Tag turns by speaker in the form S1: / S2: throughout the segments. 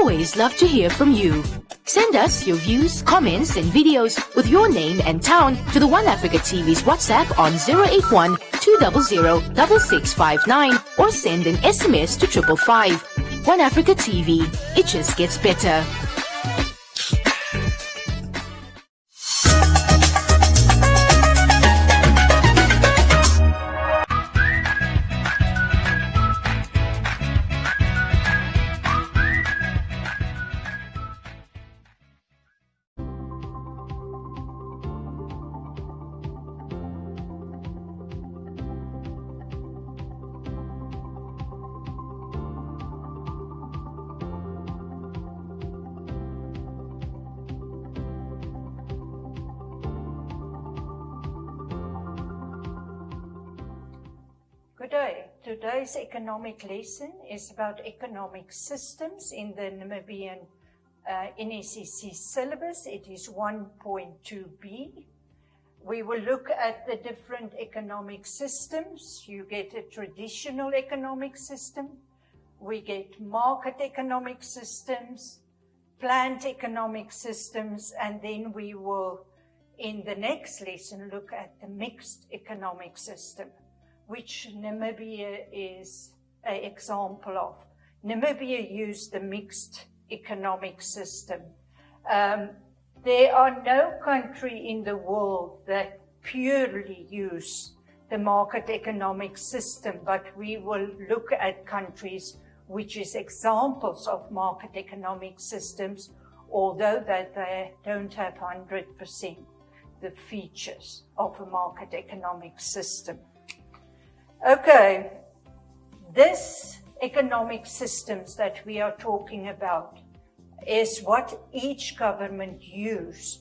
S1: always love to hear from you. Send us your views, comments, and videos with your name and town to the One Africa TV's WhatsApp on 081 200 6659 or send an SMS to 555. One Africa TV. It just gets better.
S2: Good day. Today's economic lesson is about economic systems in the Namibian NSCC syllabus. It is 1.2b. We will look at the different economic systems. You get a traditional economic system. We get market economic systems, planned economic systems, and then we will, in the next lesson, look at the mixed economic system, which Namibia is an example of. Namibia used the mixed economic system. There are no country in the world that purely use the market economic system, but we will look at countries which is examples of market economic systems, although that they don't have 100% the features of a market economic system. Okay, this economic systems that we are talking about is what each government use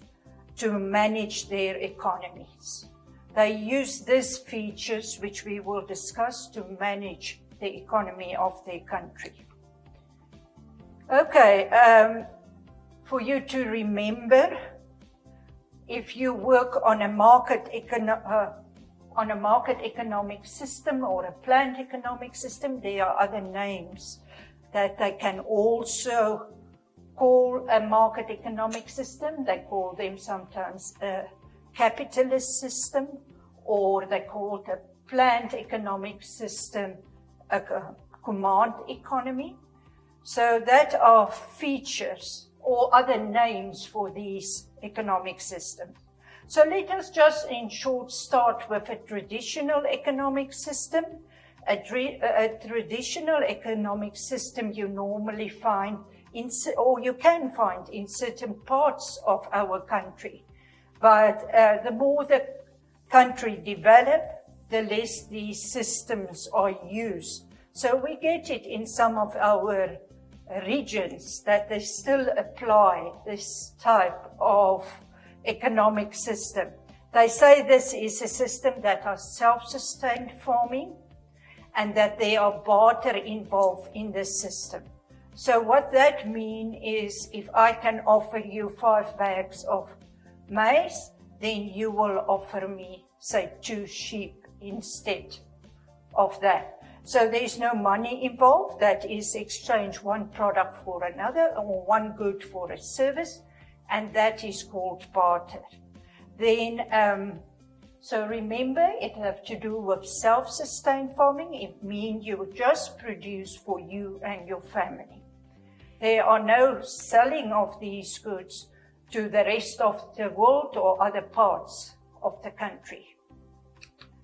S2: to manage their economies. They use these features, which we will discuss, to manage the economy of their country. Okay, for you to remember, if you work on a market economic system or a planned economic system, there are other names that they can also call a market economic system. They call them sometimes a capitalist system, or they call the planned economic system a command economy. So that are features or other names for these economic systems. So let us just in short start with a traditional economic system. A traditional economic system you normally find or you can find in certain parts of our country. But the more the country develops, the less these systems are used. So we get it in some of our regions that they still apply this type of economic system. They say this is a system that are self-sustained farming and that there are barter involved in this system. So what that means is if I can offer you 5 bags of maize, then you will offer me, say, 2 sheep instead of that. So there's no money involved. That is exchange one product for another or one good for a service, and that is called barter. Then, so remember, it has to do with self-sustained farming. It means you just produce for you and your family. There are no selling of these goods to the rest of the world or other parts of the country.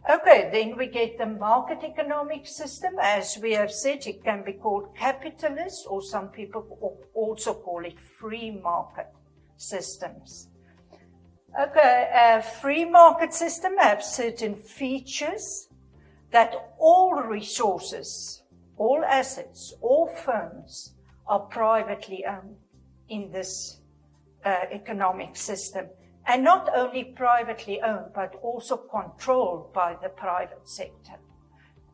S2: Okay, then we get the market economic system. As we have said, it can be called capitalist, or some people also call it free market systems. Okay, a free market system has certain features that all resources, all assets, all firms are privately owned in this economic system. And not only privately owned, but also controlled by the private sector.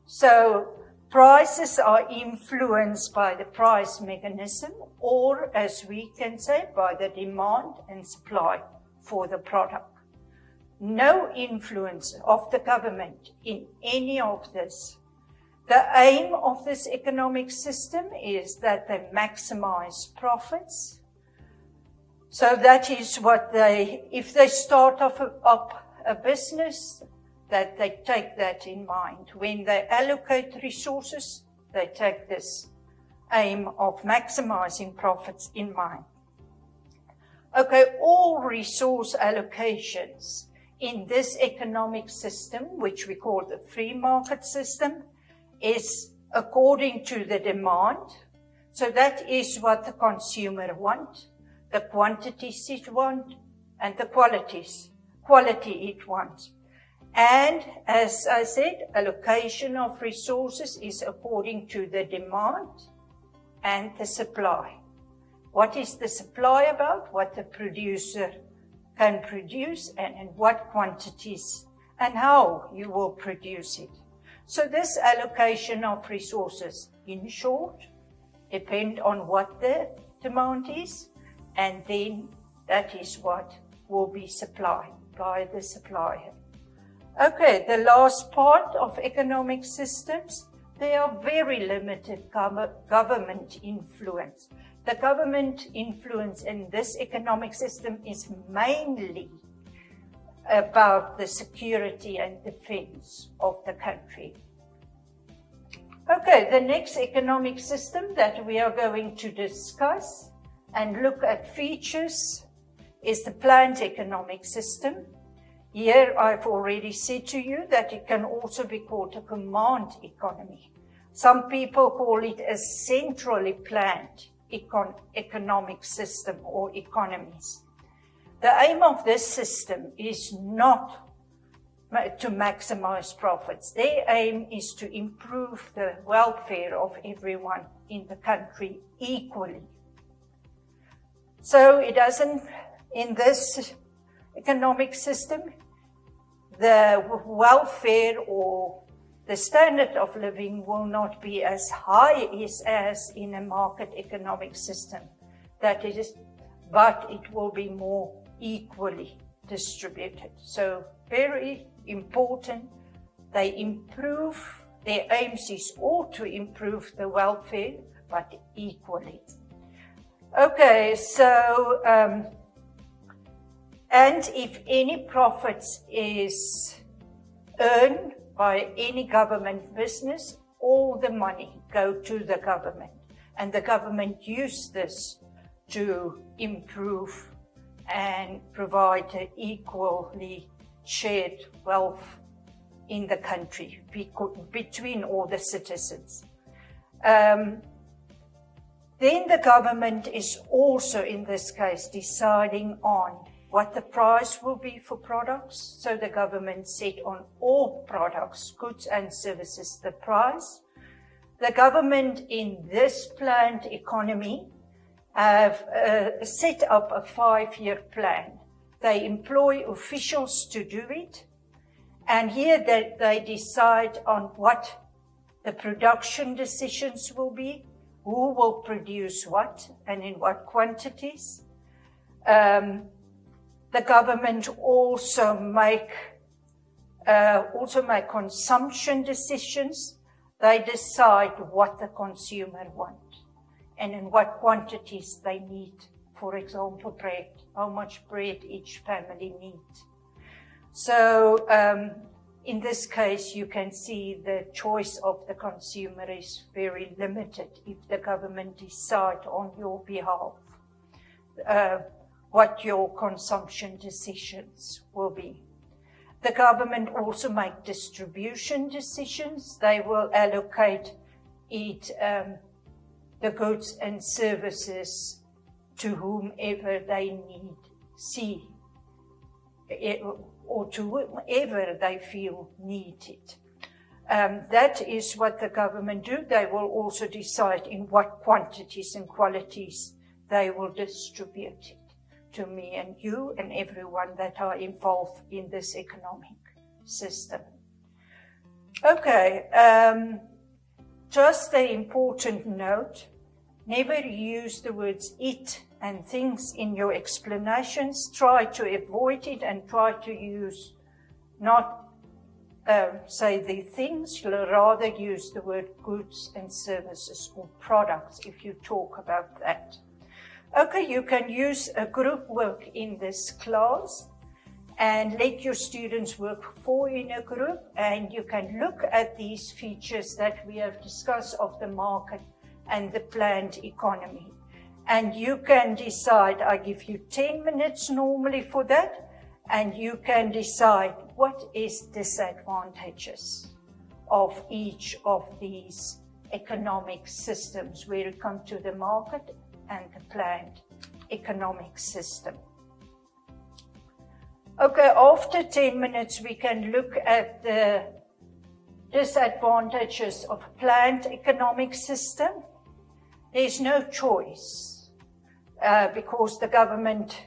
S2: So prices are influenced by the price mechanism, or as we can say, by the demand and supply for the product. No influence of the government in any of this The aim of this economic system is that they maximize profits. So that is what if they start up a business, that they take that in mind. When they allocate resources, they take this aim of maximizing profits in mind. Okay, all resource allocations in this economic system, which we call the free market system, is according to the demand. So that is what the consumer wants, the quantities it wants, and the quality it wants. And as I said, allocation of resources is according to the demand and the supply. What is the supply about? What the producer can produce and in what quantities and how you will produce it. So this allocation of resources, in short, depend on what the demand is, and then that is what will be supplied by the supplier. Okay, the last part of economic systems, they are very limited government influence. The government influence in this economic system is mainly about the security and defense of the country. Okay, the next economic system that we are going to discuss and look at features is the planned economic system. Here I've already said to you that it can also be called a command economy. Some people call it a centrally planned economic system or economies. The aim of this system is not to maximize profits. Their aim is to improve the welfare of everyone in the country equally. So it doesn't, in this economic system, the welfare or the standard of living will not be as high as in a market economic system. That is, but it will be more equally distributed. So very important, they improve, their aims is all to improve the welfare, but equally. Okay, so, and if any profits is earned by any government business, all the money go to the government. And the government use this to improve and provide an equally shared wealth in the country between all the citizens. Then the government is also, in this case, deciding on what the price will be for products. So the government set on all products, goods and services, the price. The government in this planned economy have set up a 5-year plan. They employ officials to do it. And here they decide on what the production decisions will be, who will produce what and in what quantities. The government also make consumption decisions. They decide what the consumer wants and in what quantities they need. For example, bread, how much bread each family needs. So in this case, you can see the choice of the consumer is very limited if the government decide on your behalf what your consumption decisions will be. The government also make distribution decisions. They will allocate the goods and services to whomever they see or to whomever they feel need it. That is what the government do. They will also decide in what quantities and qualities they will distribute it to me and you and everyone that are involved in this economic system. Okay, just an important note, never use the words it and things in your explanations. Try to avoid it and try to use not say the things, you'll rather use the word goods and services or products if you talk about that. Okay, you can use a group work in this class and let your students work in a group, and you can look at these features that we have discussed of the market and the planned economy. And you can decide, I give you 10 minutes normally for that, and you can decide what is disadvantages of each of these economic systems where you come to the market and the planned economic system. Okay, after 10 minutes, we can look at the disadvantages of a planned economic system. There's no choice because the government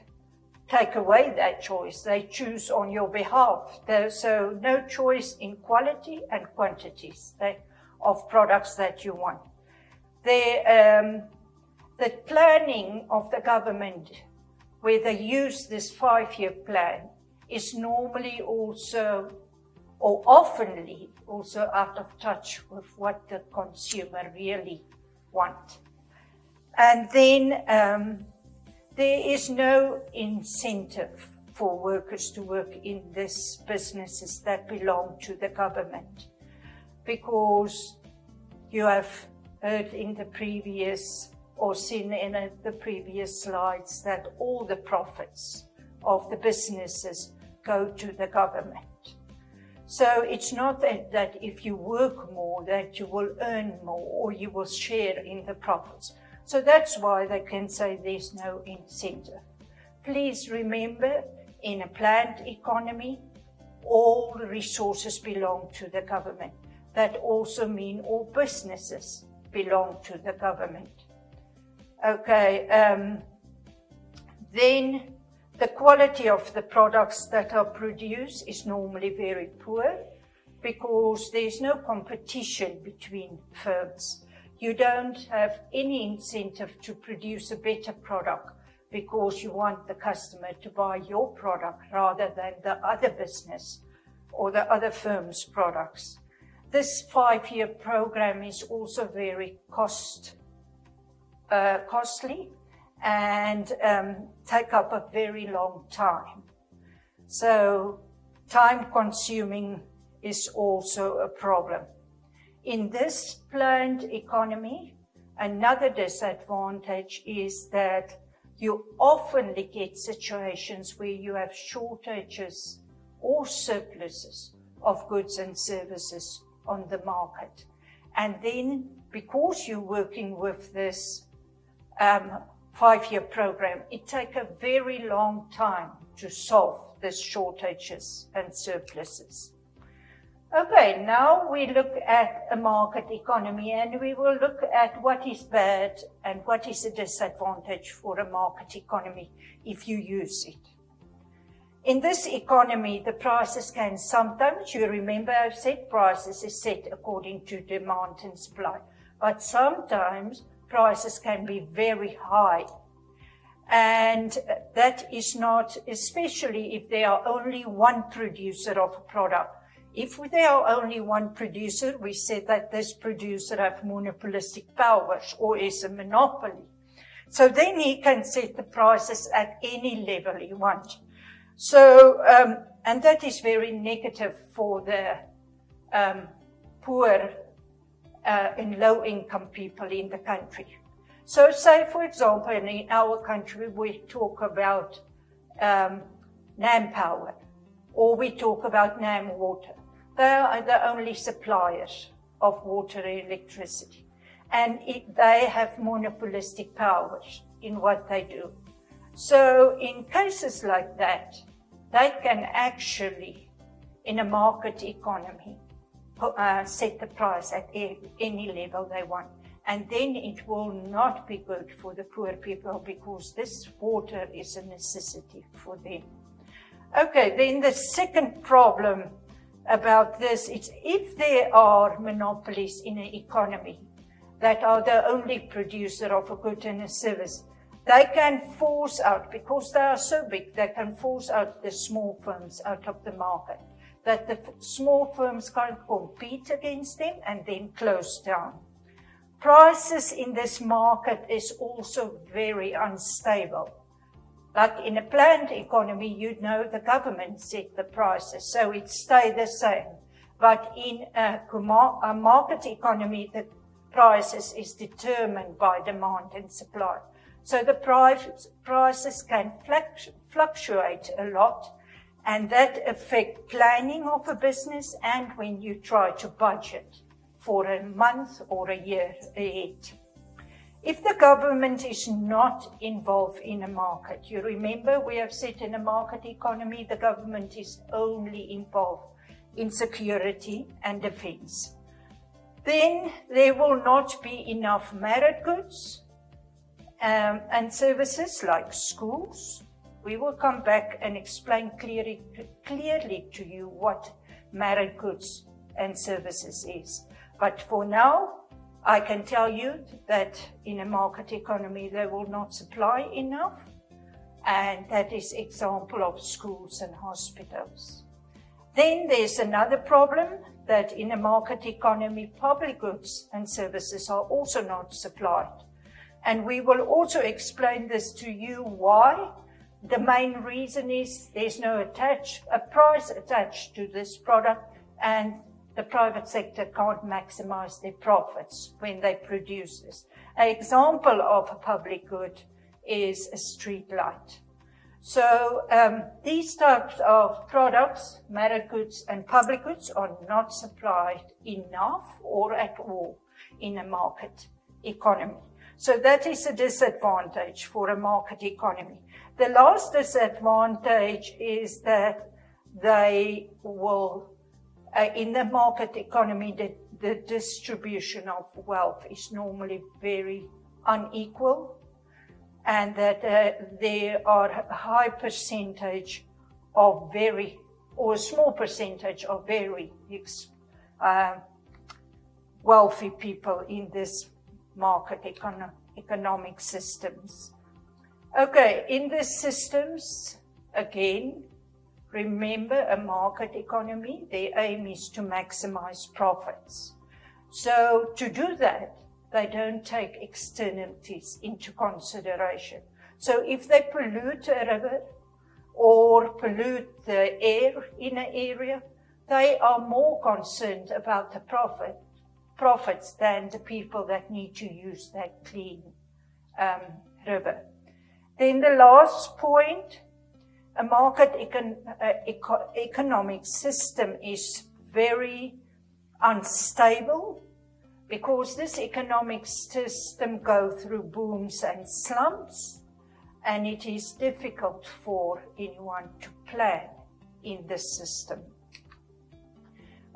S2: take away that choice. They choose on your behalf. So no choice in quality and quantities of products that you want. The planning of the government, where they use this 5-year plan, is normally also, or oftenly, also out of touch with what the consumer really wants. And then there is no incentive for workers to work in these businesses that belong to the government, because you have heard in the previous or seen in the previous slides that all the profits of the businesses go to the government. So it's not that if you work more that you will earn more or you will share in the profits. So that's why they can say there's no incentive. Please remember, in a planned economy, all resources belong to the government. That also means all businesses belong to the government. Okay, then the quality of the products that are produced is normally very poor because there's no competition between firms. You don't have any incentive to produce a better product because you want the customer to buy your product rather than the other business or the other firm's products. This 5-year program is also very costly and take up a very long time. So time consuming is also a problem. In this planned economy, another disadvantage is that you often get situations where you have shortages or surpluses of goods and services on the market. And then because you're working with this 5-year program, it takes a very long time to solve these shortages and surpluses. Okay, now we look at a market economy, and we will look at what is bad and what is a disadvantage for a market economy if you use it. In this economy, the prices can sometimes, you remember I've said prices is set according to demand and supply, but sometimes prices can be very high. And that is not, especially if there are only one producer of a product. If there are only one producer, we said that this producer has monopolistic powers or is a monopoly. So then he can set the prices at any level he wants. So, and that is very negative for the poor and low-income people in the country. So say, for example, in our country, we talk about NamPower, or we talk about NamWater. They are the only suppliers of water and electricity. And they have monopolistic powers in what they do. So in cases like that, they can actually, in a market economy, set the price at any level they want. And then it will not be good for the poor people because this water is a necessity for them. Okay, then the second problem about this is if there are monopolies in an economy that are the only producer of a good and a service, they can force out, because they are so big, they can force out the small firms out of the market. that the small firms can't compete against them and then close down. Prices in this market is also very unstable. Like in a planned economy, you know the government set the prices, so it stays the same. But in a market economy, the prices is determined by demand and supply. So the prices can fluctuate a lot, and that affects planning of a business and when you try to budget for a month or a year ahead. If the government is not involved in a market, you remember we have said in a market economy, the government is only involved in security and defense. Then there will not be enough merit goods and services like schools. We will come back and explain clearly to you what merit goods and services is. But for now, I can tell you that in a market economy, they will not supply enough. And that is example of schools and hospitals. Then there's another problem that in a market economy, public goods and services are also not supplied. And we will also explain this to you why. The main reason is there's no price attached to this product, and the private sector can't maximize their profits when they produce this. An example of a public good is a street light. So these types of products, merit goods and public goods, are not supplied enough or at all in a market economy. So that is a disadvantage for a market economy. The last disadvantage is that they will, in the market economy, the distribution of wealth is normally very unequal, and that there are a high percentage of or a small percentage of very wealthy people in this market economic systems. Okay, in these systems, again, remember a market economy, their aim is to maximize profits. So to do that, they don't take externalities into consideration. So if they pollute a river or pollute the air in an area, they are more concerned about the profits than the people that need to use that clean river. Then the last point, a market economic system is very unstable because this economic system goes through booms and slumps, and it is difficult for anyone to plan in this system.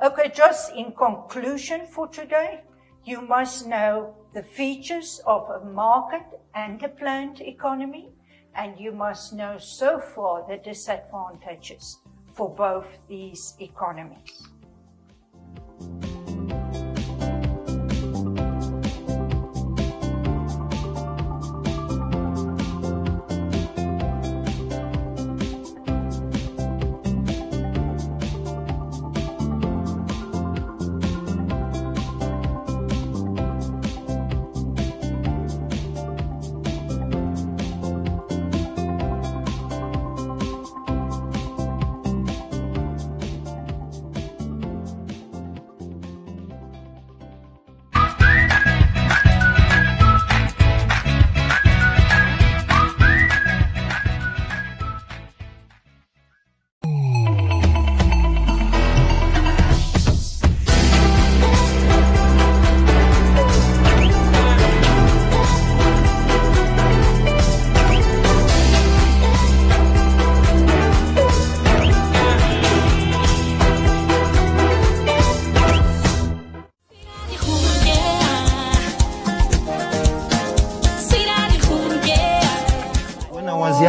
S2: Okay, just in conclusion for today, you must know the features of a market and a planned economy, and you must know so far the disadvantages for both these economies.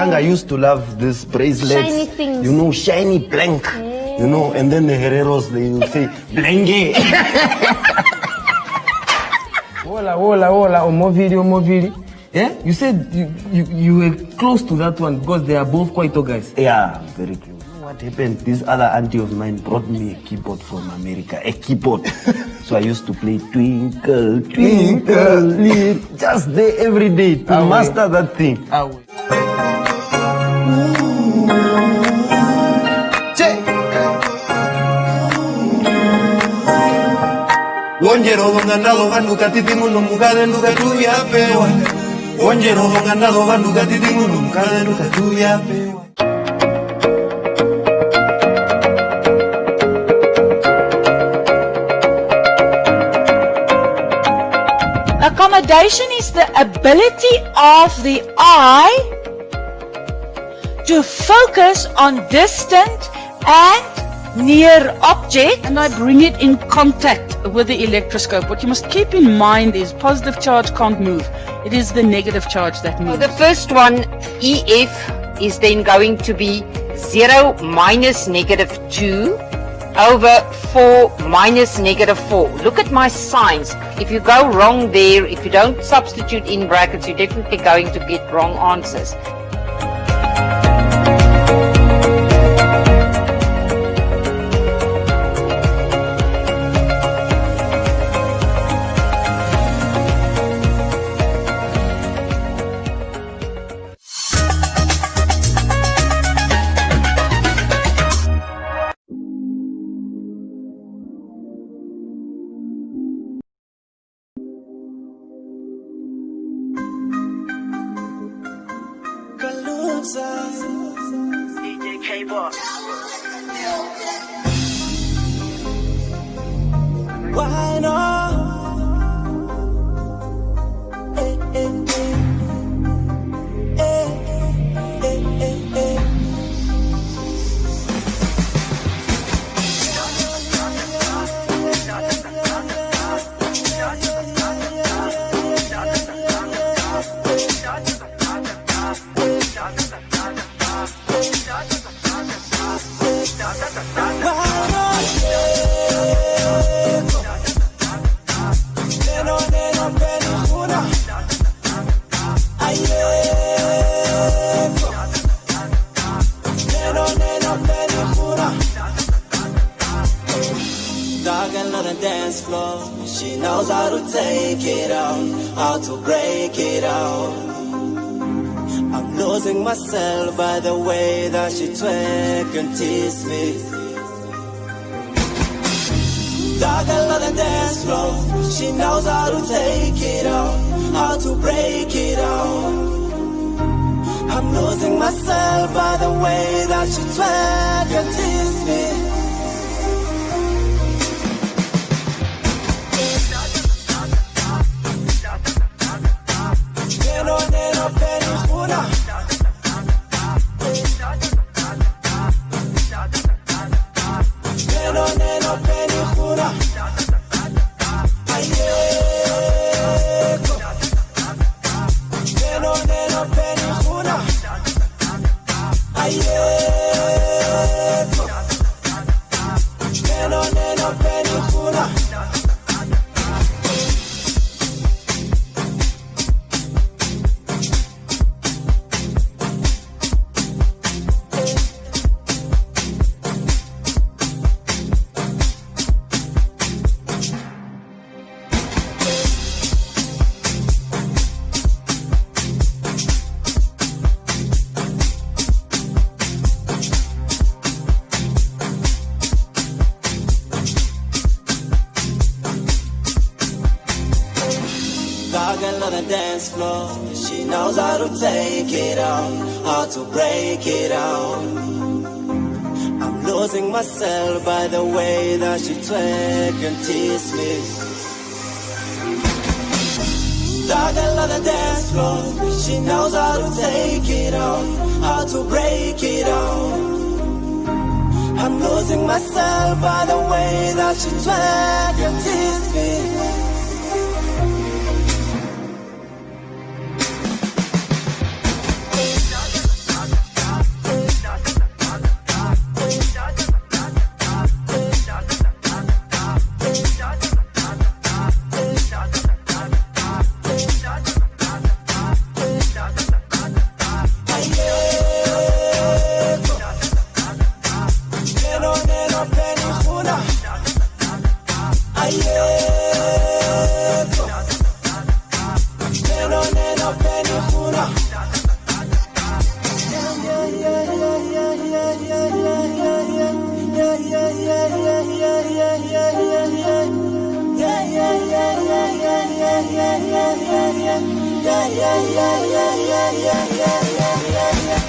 S3: I used to love this bracelets,
S4: shiny things.
S3: You know, shiny blank, you know, and then the hereros, they will say, blanque.
S5: Hola, Omovili. Yeah? You said you were close to that one because they are both quite guys.
S3: Yeah, very close. what happened? This other auntie of mine brought me a keyboard from America, a keyboard. So I used to play Twinkle, Twinkle, Little, just there every day to master that thing. Onjero dongandalo banduka titimuno mugade nduka tuyapewa. Onjero dongandalo banduka titimuno mugade nduka tuyapewa.
S2: Accommodation is the ability of the eye to focus on distant and near objects.
S4: And I bring it in contact with the electroscope. What you must keep in mind is positive charge can't move. It is the negative charge that moves.
S6: So the first one, EF, is then going to be 0 minus negative 2 over 4 minus negative 4. Look at my signs. If you go wrong there, if you don't substitute in brackets, you're definitely going to get wrong answers.
S7: DJ K-Boss. Why not? She knows how to take it out, how to break it out. I'm losing myself by the way that she twerk and tease me. Dog, I love the dance floor. She knows how to take it out, how to break it out. I'm losing myself by the way that she twerk and tease me. She knows how to take it out, how to break it out. I'm losing myself by the way that she twerk and tease me. Dog, I love the dance floor. She knows how to take it out, how to break it out. I'm losing myself by the way that she twerk and tease me. again. Yeah, yeah, yeah, yeah, yeah, yeah, yeah, yeah, yeah.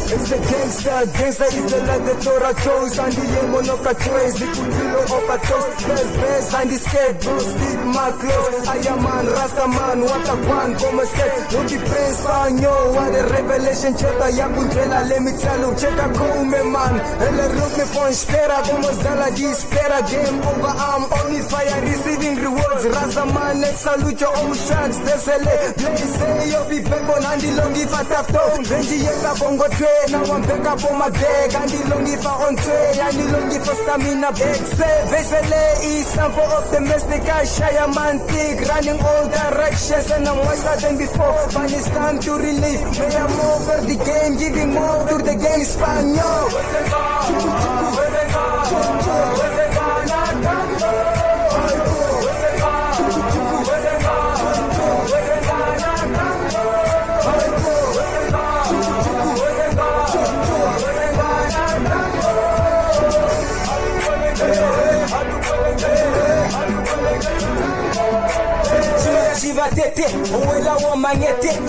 S8: It's a gangster is the life that Torah chose. And the yemo no choice, the kutilo of a toast. Best and the scared bro, stick my clothes. I am man, Rasta man, what a one, come step. No difference for you, what a revelation. Cheta ya kuntrela, let me tell you. Cheta come man, ele look me for spera. Como zala di spera, game over, I'm only fire, receiving rewards. Rasta man, let's salute your own shots. Desele, play say yo be backbone and the longi fat after. Benji yeka bongo tre. Now I'm back up on my deck, and the longi for on tray, and the longi for stamina back. Say, Vesele is time for optimistic, I shy a man thick, running all directions, and I'm wiser than before. But it's time to relieve, may I'm over the game, giving more to the game, Spaniel.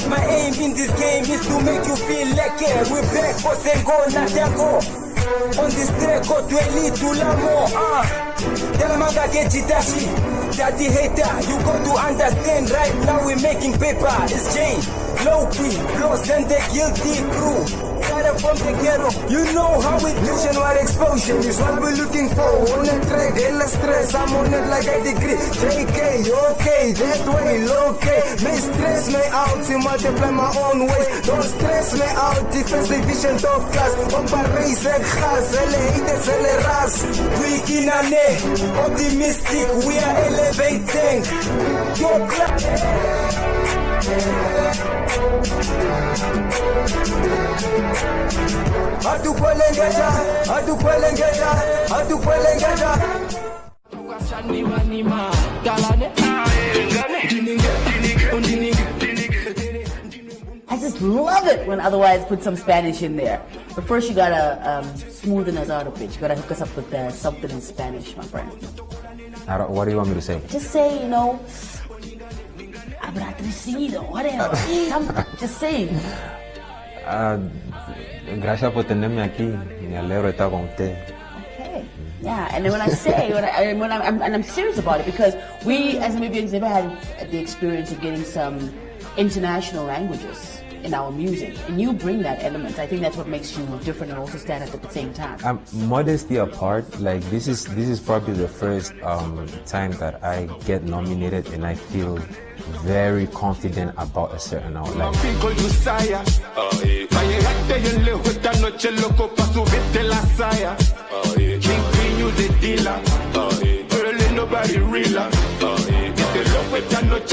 S8: My aim in this game is to make you feel like it. We back for Sengo, Natango. On this track, go to elite to Lamo. Tell Manga get Jitashi. Daddy hater, you got to understand right now we're making paper. It's J, low-key, close and the guilty crew. From the ghetto, you know how we do. Our explosion is what we're looking for. On the track, endless stress, I'm on it like a degree. JK, okay, that way, okay. May stress me out to multiply my own ways. Don't stress me out, defense division top class. Opa race and gas, haters, ras. We in a net, optimistic, we are elevating. Your class. Adu Kuelengeja.
S9: I just love it when Otherwise put some Spanish in there. But first you gotta smoothen us out a bit. You gotta hook us up with something in Spanish, my friend.
S5: What do you want me to say?
S9: Just say, you know, abratricido, whatever. Just say.
S5: Gracias por tenerme aquí. Me alegro de estar con usted.
S9: Okay. Yeah, and then when I say, I'm serious about it, because we as Namibians never had the experience of getting some international languages in our music, and you bring that element. I think that's what makes you different and also stand out at the same time.
S5: Modesty apart, like this is probably the first time that I get nominated, and I feel very confident about a certain outline.